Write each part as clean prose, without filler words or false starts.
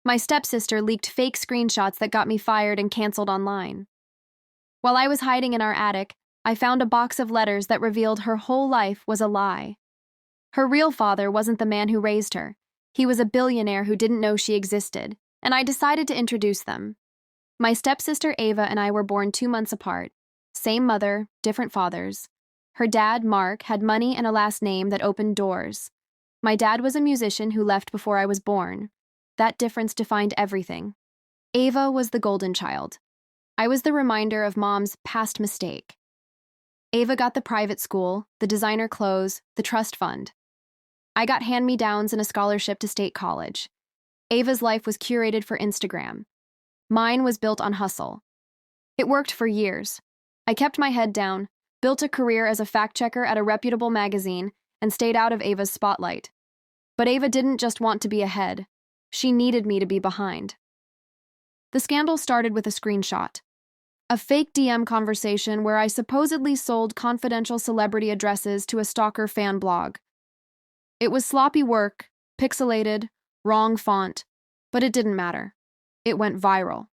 My stepsister leaked fake screenshots that got me fired and canceled online. While I was hiding in our attic, I found a box of letters that revealed her whole life was a lie. Her real father wasn't the man who raised her. He was a billionaire who didn't know she existed, and I decided to introduce them. My stepsister Ava and I were born 2 months apart. Same mother, different fathers. Her dad, Mark, had money and a last name that opened doors. My dad was a musician who left before I was born. That difference defined everything. Ava was the golden child. I was the reminder of Mom's past mistake. Ava got the private school, the designer clothes, the trust fund. I got hand-me-downs and a scholarship to state college. Ava's life was curated for Instagram. Mine was built on hustle. It worked for years. I kept my head down, built a career as a fact-checker at a reputable magazine, and stayed out of Ava's spotlight. But Ava didn't just want to be ahead. She needed me to be behind. The scandal started with a screenshot. A fake DM conversation where I supposedly sold confidential celebrity addresses to a stalker fan blog. It was sloppy work, pixelated, wrong font, but it didn't matter. It went viral.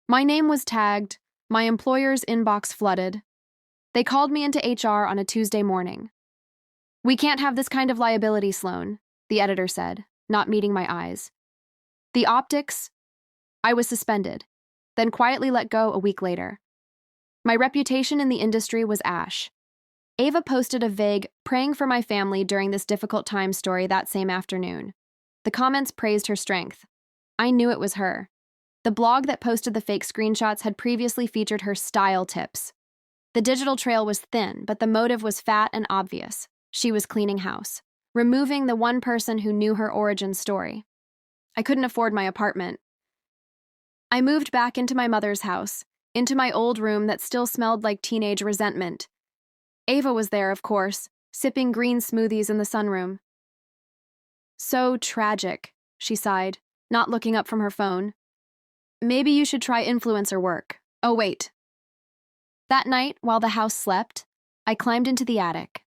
My name was tagged, my employer's inbox flooded. They called me into HR on a Tuesday morning. "We can't have this kind of liability, Sloan," the editor said, not meeting my eyes. The optics? I was suspended, then quietly let go a week later. My reputation in the industry was ash. Ava posted a vague, praying for my family during this difficult time story that same afternoon. The comments praised her strength. I knew it was her. The blog that posted the fake screenshots had previously featured her style tips. The digital trail was thin, but the motive was fat and obvious. She was cleaning house, removing the one person who knew her origin story. I couldn't afford my apartment. I moved back into my mother's house, into my old room that still smelled like teenage resentment. Ava was there, of course, sipping green smoothies in the sunroom. "So tragic," she sighed, not looking up from her phone. "Maybe you should try influencer work. Oh, wait." That night, while the house slept, I climbed into the attic.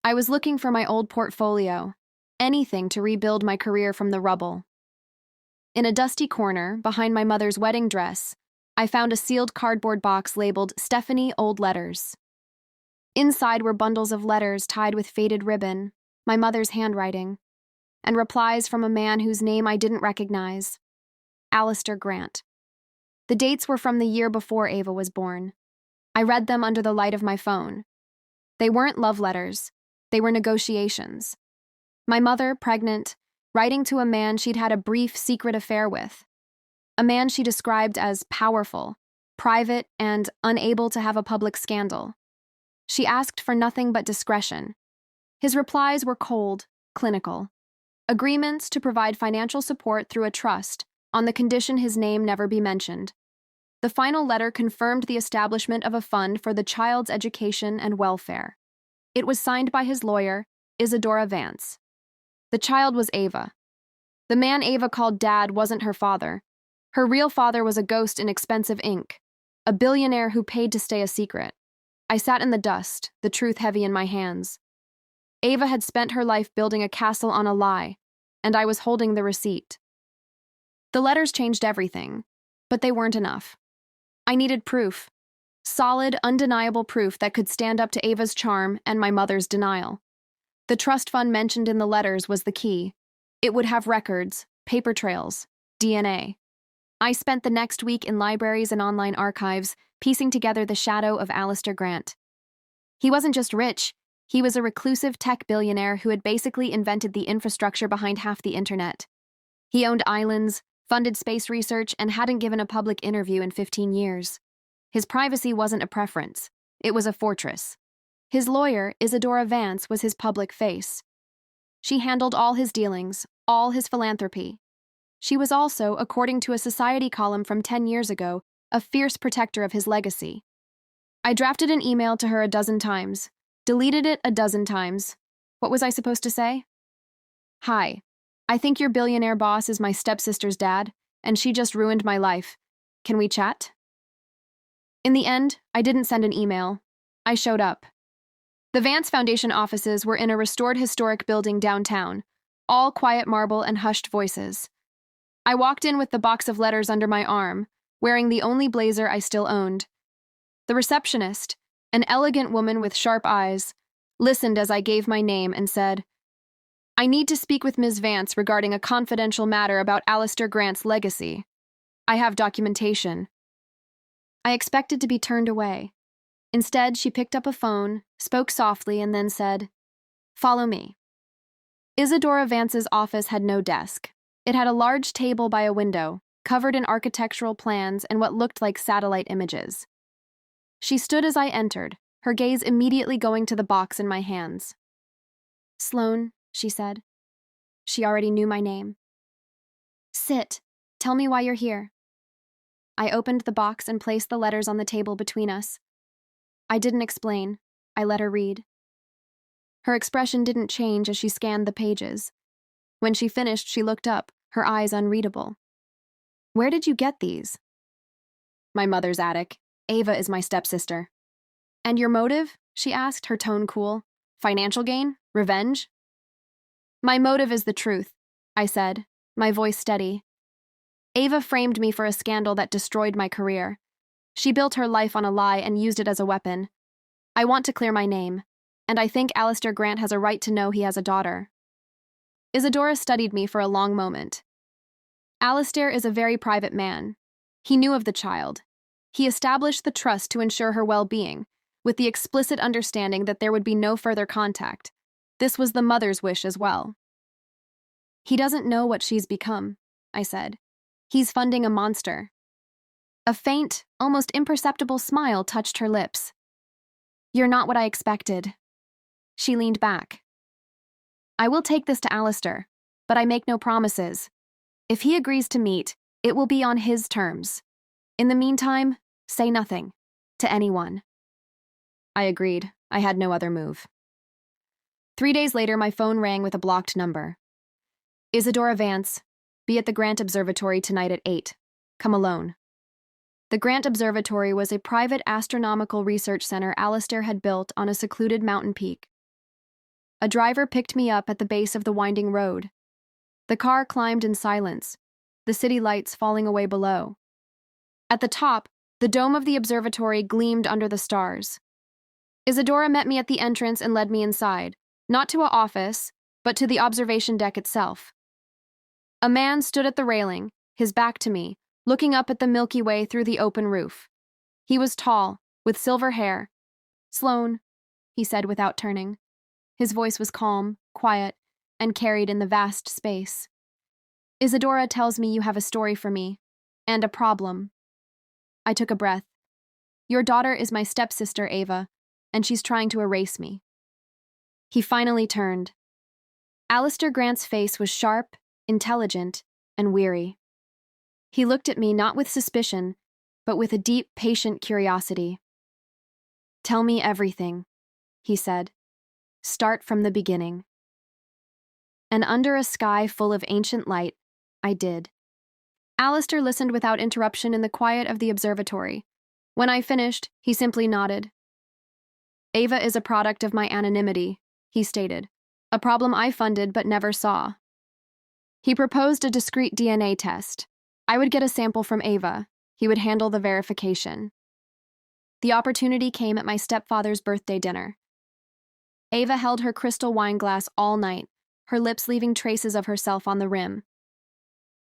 I was looking for my old portfolio, anything to rebuild my career from the rubble. In a dusty corner, behind my mother's wedding dress, I found a sealed cardboard box labeled Stephanie Old Letters. Inside were bundles of letters tied with faded ribbon, my mother's handwriting, and replies from a man whose name I didn't recognize, Alistair Grant. The dates were from the year before Ava was born. I read them under the light of my phone. They weren't love letters. They were negotiations. My mother, pregnant, writing to a man she'd had a brief secret affair with. A man she described as powerful, private, and unable to have a public scandal. She asked for nothing but discretion. His replies were cold, clinical. Agreements to provide financial support through a trust on the condition his name never be mentioned. The final letter confirmed the establishment of a fund for the child's education and welfare. It was signed by his lawyer, Isadora Vance. The child was Ava. The man Ava called Dad wasn't her father. Her real father was a ghost in expensive ink, a billionaire who paid to stay a secret. I sat in the dust, the truth heavy in my hands. Ava had spent her life building a castle on a lie, and I was holding the receipt. The letters changed everything, but they weren't enough. I needed proof. Solid, undeniable proof that could stand up to Ava's charm and my mother's denial. The trust fund mentioned in the letters was the key. It would have records, paper trails, DNA. I spent the next week in libraries and online archives, piecing together the shadow of Alistair Grant. He wasn't just rich, he was a reclusive tech billionaire who had basically invented the infrastructure behind half the internet. He owned islands, funded space research, and hadn't given a public interview in 15 years. His privacy wasn't a preference, it was a fortress. His lawyer, Isadora Vance, was his public face. She handled all his dealings, all his philanthropy. She was also, according to a Society column from 10 years ago, a fierce protector of his legacy. I drafted an email to her a dozen times, deleted it a dozen times. What was I supposed to say? "Hi, I think your billionaire boss is my stepsister's dad, and she just ruined my life. Can we chat?" In the end, I didn't send an email. I showed up. The Vance Foundation offices were in a restored historic building downtown, all quiet marble and hushed voices. I walked in with the box of letters under my arm, wearing the only blazer I still owned. The receptionist, an elegant woman with sharp eyes, listened as I gave my name and said, "I need to speak with Ms. Vance regarding a confidential matter about Alistair Grant's legacy. I have documentation." I expected to be turned away. Instead, she picked up a phone, spoke softly, and then said, "Follow me." Isadora Vance's office had no desk. It had a large table by a window, covered in architectural plans and what looked like satellite images. She stood as I entered, her gaze immediately going to the box in my hands. "Sloane," she said. She already knew my name. "Sit. Tell me why you're here." I opened the box and placed the letters on the table between us. I didn't explain. I let her read. Her expression didn't change as she scanned the pages. When she finished, she looked up, her eyes unreadable. "Where did you get these?" "My mother's attic. Ava is my stepsister." "And your motive?" she asked, her tone cool. "Financial gain? Revenge?" "My motive is the truth," I said, my voice steady. "Ava framed me for a scandal that destroyed my career. She built her life on a lie and used it as a weapon. I want to clear my name, and I think Alistair Grant has a right to know he has a daughter." Isadora studied me for a long moment. "Alistair is a very private man. He knew of the child. He established the trust to ensure her well-being, with the explicit understanding that there would be no further contact. This was the mother's wish as well." "He doesn't know what she's become," I said. "He's funding a monster." A faint, almost imperceptible smile touched her lips. "You're not what I expected." She leaned back. "I will take this to Alistair, but I make no promises. If he agrees to meet, it will be on his terms. In the meantime, say nothing. To anyone." I agreed. I had no other move. 3 days later, my phone rang with a blocked number. "Isadora Vance, be at the Grant Observatory tonight at 8. Come alone." The Grant Observatory was a private astronomical research center Alistair had built on a secluded mountain peak. A driver picked me up at the base of the winding road. The car climbed in silence, the city lights falling away below. At the top, the dome of the observatory gleamed under the stars. Isadora met me at the entrance and led me inside, not to an office, but to the observation deck itself. A man stood at the railing, his back to me, looking up at the Milky Way through the open roof. He was tall, with silver hair. "Sloane," he said without turning. His voice was calm, quiet, and carried in the vast space. "Isadora tells me you have a story for me, and a problem." I took a breath. "Your daughter is my stepsister, Ava, and she's trying to erase me." He finally turned. Alistair Grant's face was sharp, intelligent, and weary. He looked at me not with suspicion, but with a deep, patient curiosity. "Tell me everything," he said. "Start from the beginning." And under a sky full of ancient light, I did. Alistair listened without interruption in the quiet of the observatory. When I finished, he simply nodded. "Ava is a product of my anonymity," he stated, "a problem I funded but never saw." He proposed a discrete DNA test. I would get a sample from Ava. He would handle the verification. The opportunity came at my stepfather's birthday dinner. Ava held her crystal wine glass all night, her lips leaving traces of herself on the rim.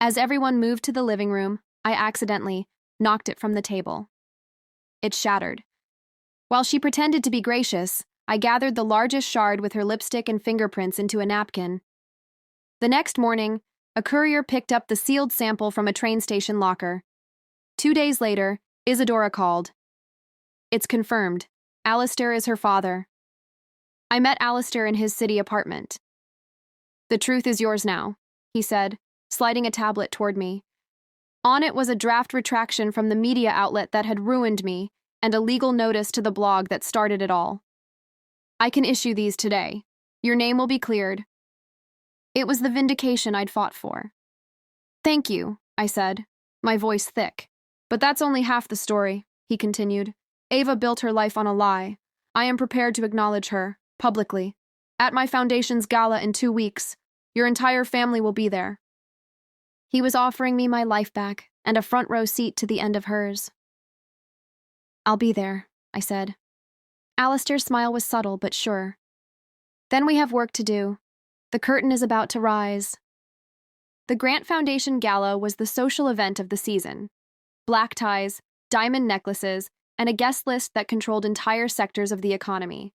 As everyone moved to the living room, I accidentally knocked it from the table. It shattered. While she pretended to be gracious, I gathered the largest shard with her lipstick and fingerprints into a napkin. The next morning, a courier picked up the sealed sample from a train station locker. 2 days later, Isadora called. "It's confirmed. Alistair is her father." I met Alistair in his city apartment. "The truth is yours now," he said, sliding a tablet toward me. On it was a draft retraction from the media outlet that had ruined me and a legal notice to the blog that started it all. "I can issue these today. Your name will be cleared." It was the vindication I'd fought for. "Thank you," I said, my voice thick. "But that's only half the story," he continued. "Ava built her life on a lie. I am prepared to acknowledge her, publicly. At my foundation's gala in 2 weeks, your entire family will be there." He was offering me my life back and a front row seat to the end of hers. "I'll be there," I said. Alistair's smile was subtle but sure. "Then we have work to do. The curtain is about to rise." The Grant Foundation Gala was the social event of the season. Black ties, diamond necklaces, and a guest list that controlled entire sectors of the economy.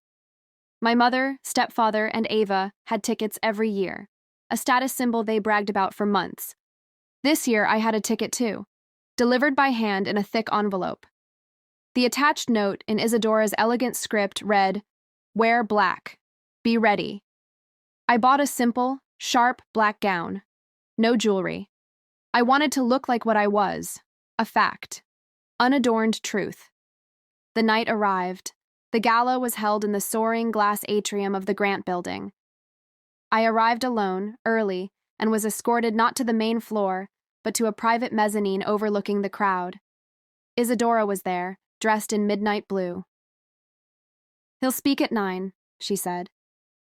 My mother, stepfather, and Ava had tickets every year, a status symbol they bragged about for months. This year I had a ticket too, delivered by hand in a thick envelope. The attached note in Isadora's elegant script read, "Wear black. Be ready." I bought a simple, sharp black gown. No jewelry. I wanted to look like what I was, a fact. Unadorned truth. The night arrived. The gala was held in the soaring glass atrium of the Grant Building. I arrived alone, early, and was escorted not to the main floor, but to a private mezzanine overlooking the crowd. Isadora was there, dressed in midnight blue. "He'll speak at 9, she said.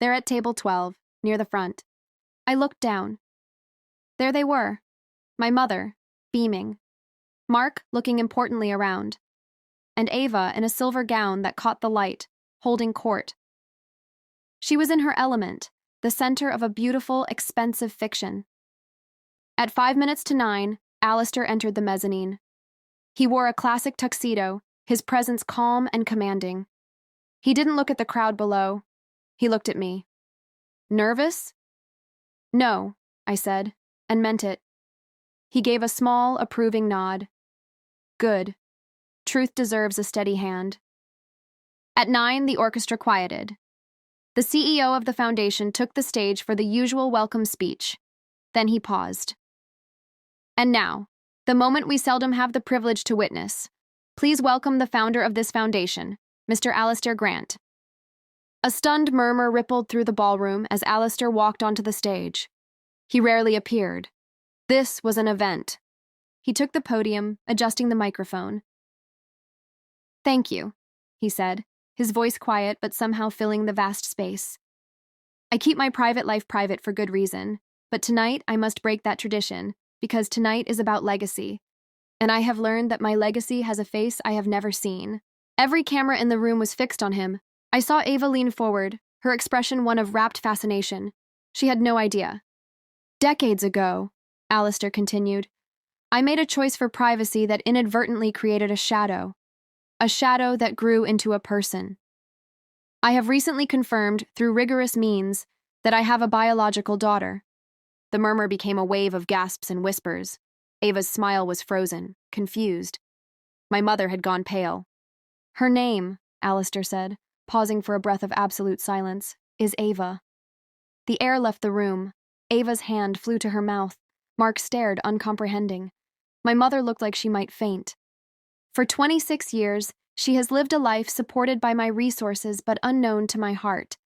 "They're at table 12, near the front." I looked down. There they were. My mother, beaming. Mark looking importantly around. And Ava in a silver gown that caught the light, holding court. She was in her element, the center of a beautiful, expensive fiction. At 5 minutes to 9, Alistair entered the mezzanine. He wore a classic tuxedo, his presence calm and commanding. He didn't look at the crowd below. He looked at me. "Nervous?" "No," I said, and meant it. He gave a small, approving nod. "Good. Truth deserves a steady hand." At 9, the orchestra quieted. The CEO of the foundation took the stage for the usual welcome speech. Then he paused. "And now, the moment we seldom have the privilege to witness. Please welcome the founder of this foundation, Mr. Alistair Grant." A stunned murmur rippled through the ballroom as Alistair walked onto the stage. He rarely appeared. This was an event. He took the podium, adjusting the microphone. "Thank you," he said, his voice quiet but somehow filling the vast space. "I keep my private life private for good reason, but tonight I must break that tradition, because tonight is about legacy. And I have learned that my legacy has a face I have never seen." Every camera in the room was fixed on him. I saw Ava lean forward, her expression one of rapt fascination. She had no idea. "Decades ago," Alistair continued, "I made a choice for privacy that inadvertently created a shadow that grew into a person. I have recently confirmed, through rigorous means, that I have a biological daughter." The murmur became a wave of gasps and whispers. Ava's smile was frozen, confused. My mother had gone pale. "Her name," Alistair said, pausing for a breath of absolute silence, "is Ava." The air left the room. Ava's hand flew to her mouth. Mark stared, uncomprehending. My mother looked like she might faint. "For 26 years, she has lived a life supported by my resources but unknown to my heart.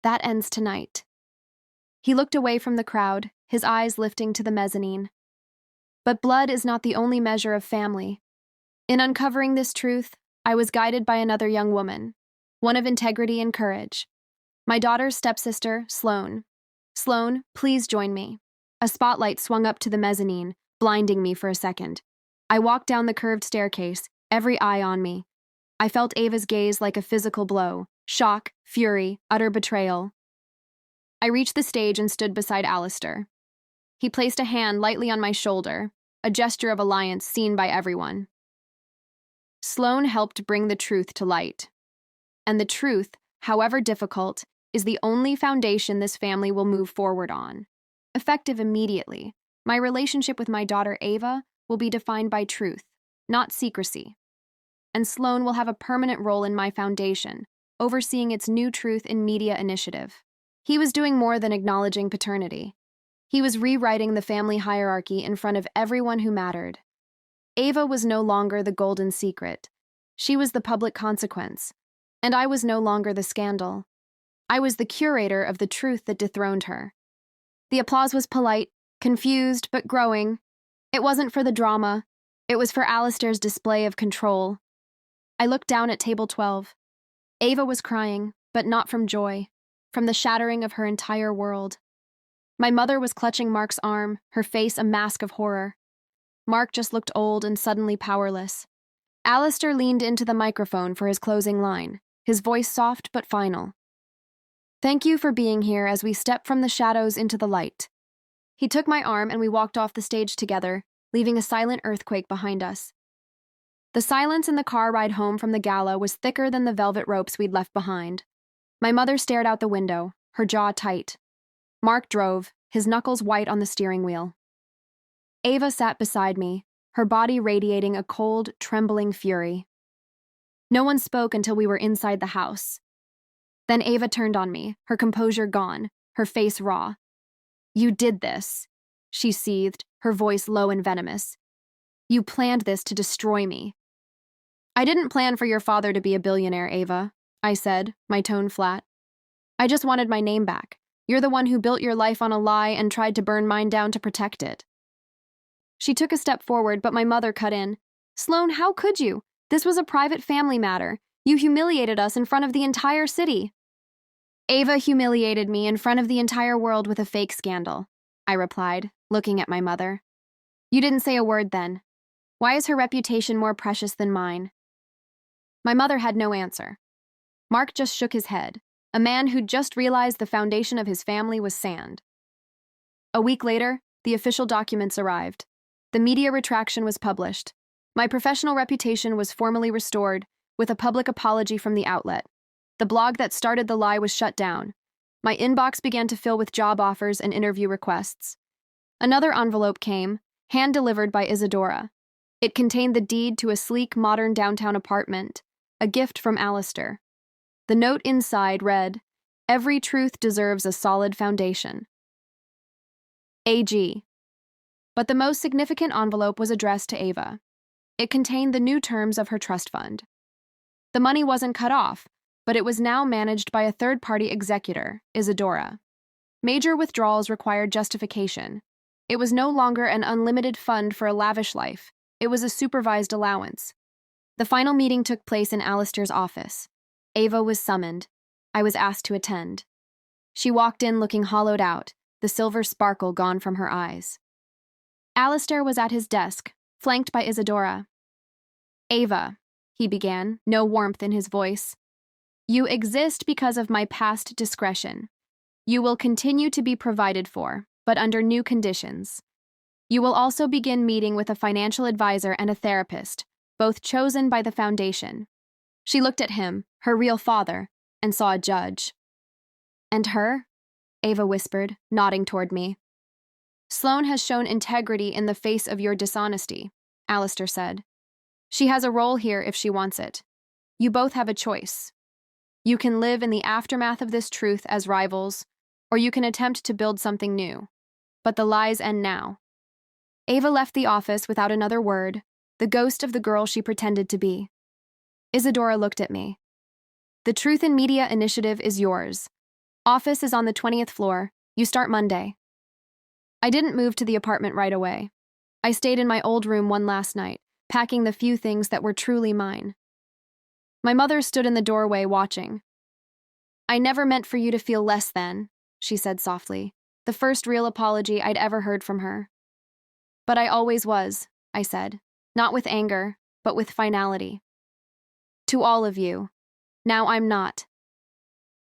That ends tonight." He looked away from the crowd, his eyes lifting to the mezzanine. But blood is not the only measure of family. In uncovering this truth, I was guided by another young woman, one of integrity and courage. My daughter's stepsister, Sloane. "Sloane, please join me." A spotlight swung up to the mezzanine, blinding me for a second. I walked down the curved staircase, every eye on me. I felt Ava's gaze like a physical blow, shock, fury, utter betrayal. I reached the stage and stood beside Alistair. He placed a hand lightly on my shoulder, a gesture of alliance seen by everyone. "Sloane helped bring the truth to light. And the truth, however difficult, is the only foundation this family will move forward on. Effective immediately, my relationship with my daughter Ava will be defined by truth, not secrecy. And Sloane will have a permanent role in my foundation, overseeing its New Truth in Media initiative." He was doing more than acknowledging paternity. He was rewriting the family hierarchy in front of everyone who mattered. Ava was no longer the golden secret. She was the public consequence. And I was no longer the scandal. I was the curator of the truth that dethroned her. The applause was polite, confused, but growing. It wasn't for the drama. It was for Alistair's display of control. I looked down at table 12. Ava was crying, but not from joy, from the shattering of her entire world. My mother was clutching Mark's arm, her face a mask of horror. Mark just looked old and suddenly powerless. Alistair leaned into the microphone for his closing line, his voice soft but final. "Thank you for being here as we step from the shadows into the light." He took my arm and we walked off the stage together, leaving a silent earthquake behind us. The silence in the car ride home from the gala was thicker than the velvet ropes we'd left behind. My mother stared out the window, her jaw tight. Mark drove, his knuckles white on the steering wheel. Ava sat beside me, her body radiating a cold, trembling fury. No one spoke until we were inside the house. Then Ava turned on me, her composure gone, her face raw. "You did this," she seethed, her voice low and venomous. "You planned this to destroy me." "I didn't plan for your father to be a billionaire, Ava," I said, my tone flat. "I just wanted my name back. You're the one who built your life on a lie and tried to burn mine down to protect it." She took a step forward, but my mother cut in. "Sloane, how could you? This was a private family matter. You humiliated us in front of the entire city." "Ava humiliated me in front of the entire world with a fake scandal," I replied, looking at my mother. "You didn't say a word then. Why is her reputation more precious than mine?" My mother had no answer. Mark just shook his head, a man who'd just realized the foundation of his family was sand. A week later, the official documents arrived. The media retraction was published. My professional reputation was formally restored, with a public apology from the outlet. The blog that started the lie was shut down. My inbox began to fill with job offers and interview requests. Another envelope came, hand-delivered by Isadora. It contained the deed to a sleek, modern downtown apartment, a gift from Alistair. The note inside read, "Every truth deserves a solid foundation. AG." But the most significant envelope was addressed to Ava. It contained the new terms of her trust fund. The money wasn't cut off, but it was now managed by a third-party executor, Isadora. Major withdrawals required justification. It was no longer an unlimited fund for a lavish life. It was a supervised allowance. The final meeting took place in Alistair's office. Ava was summoned. I was asked to attend. She walked in looking hollowed out, the silver sparkle gone from her eyes. Alistair was at his desk, flanked by Isadora. "Ava," he began, no warmth in his voice. "You exist because of my past discretion. You will continue to be provided for, but under new conditions. You will also begin meeting with a financial advisor and a therapist, both chosen by the foundation." She looked at him, her real father, and saw a judge. "And her?" Ava whispered, nodding toward me. "Sloane has shown integrity in the face of your dishonesty," Alistair said. "She has a role here if she wants it. You both have a choice. You can live in the aftermath of this truth as rivals, or you can attempt to build something new. But the lies end now." Ava left the office without another word, the ghost of the girl she pretended to be. Isadora looked at me. "The Truth in Media initiative is yours. Office is on the 20th floor. You start Monday." I didn't move to the apartment right away. I stayed in my old room one last night, packing the few things that were truly mine. My mother stood in the doorway watching. "I never meant for you to feel less than," she said softly, the first real apology I'd ever heard from her. "But I always was," I said, not with anger, but with finality. "To all of you. Now I'm not."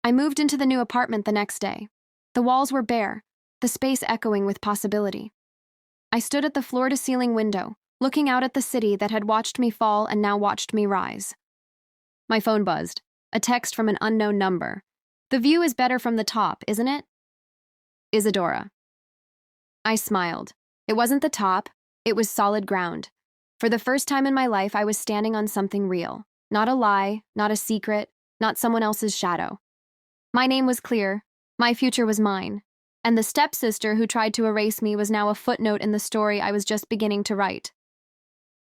I moved into the new apartment the next day. The walls were bare, the space echoing with possibility. I stood at the floor-to-ceiling window, looking out at the city that had watched me fall and now watched me rise. My phone buzzed, a text from an unknown number. "The view is better from the top, isn't it?" Isadora. I smiled. It wasn't the top, it was solid ground. For the first time in my life, I was standing on something real. Not a lie, not a secret, not someone else's shadow. My name was clear, my future was mine, and the stepsister who tried to erase me was now a footnote in the story I was just beginning to write.